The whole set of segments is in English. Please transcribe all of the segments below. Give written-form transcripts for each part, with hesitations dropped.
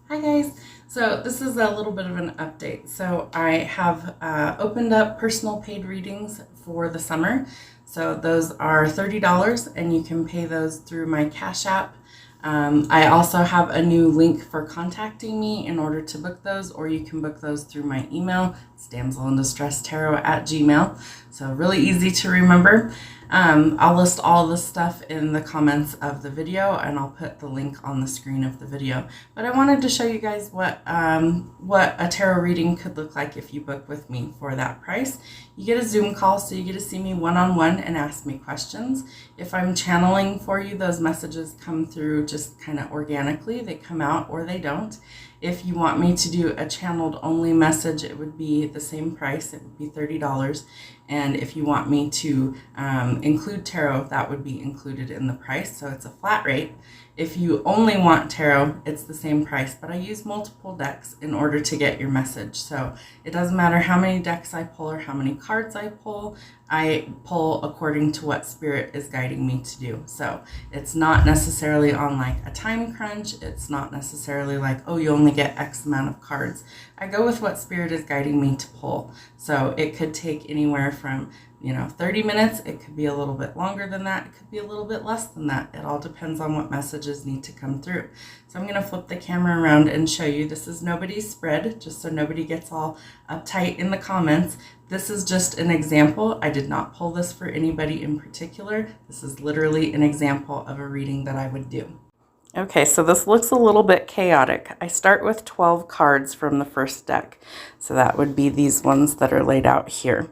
Hi guys, so this is a little bit of an update. So I have opened up personal paid readings for the summer. So those are $30 and you can pay those through my Cash App. I also have a new link for contacting me in order to book those, or you can book those through my email. It's DamselNDistresstarot@gmail. So really easy to remember. I'll list all this stuff in the comments of the video, and I'll put the link on the screen of the video. But I wanted to show you guys what a tarot reading could look like if you book with me for that price. You get a Zoom call, so you get to see me one-on-one and ask me questions. If I'm channeling for you, those messages come through just kind of organically. They come out or they don't. If you want me to do a channeled only message, it would be the same price. It would be $30. And if you want me to include tarot, that would be included in the price. So it's a flat rate. If you only want tarot, it's the same price, but I use multiple decks in order to get your message. So it doesn't matter how many decks I pull or how many cards I pull according to what spirit is guiding me to do. So it's not necessarily on like a time crunch. It's not necessarily like, oh, you only get X amount of cards. I go with what spirit is guiding me to pull. So it could take anywhere from 30 minutes. It could be a little bit longer than that. It could be a little bit less than that. It all depends on what messages need to come through. So I'm going to flip the camera around and show you. This is nobody's spread, just so nobody gets all uptight in the comments. This is just an example. I did not pull this for anybody in particular. This is literally an example of a reading that I would do. Okay, so this looks a little bit chaotic. I start with 12 cards from the first deck. So that would be these ones that are laid out here.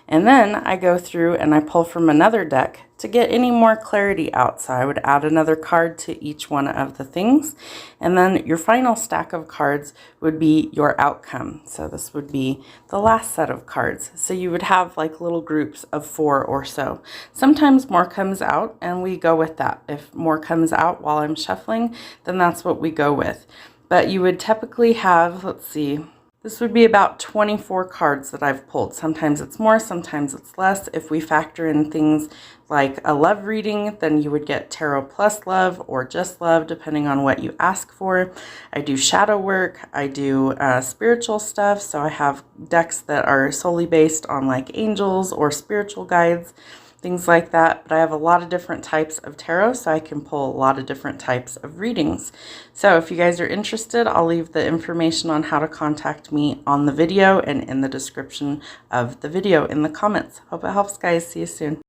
And then I go through and I pull from another deck to get any more clarity out. So I would add another card to each one of the things. And then your final stack of cards would be your outcome. So this would be the last set of cards. So you would have like little groups of 4 or so. Sometimes more comes out and we go with that. If more comes out while I'm shuffling, then that's what we go with. But you would typically have, let's see, this would be about 24 cards that I've pulled. Sometimes it's more, sometimes it's less. If we factor in things like a love reading, then you would get tarot plus love or just love, depending on what you ask for. I do shadow work. I do spiritual stuff. So I have decks that are solely based on like angels or spiritual guides, things like that. But I have a lot of different types of tarot, so I can pull a lot of different types of readings. So if you guys are interested, I'll leave the information on how to contact me on the video and in the description of the video in the comments. Hope it helps, guys. See you soon.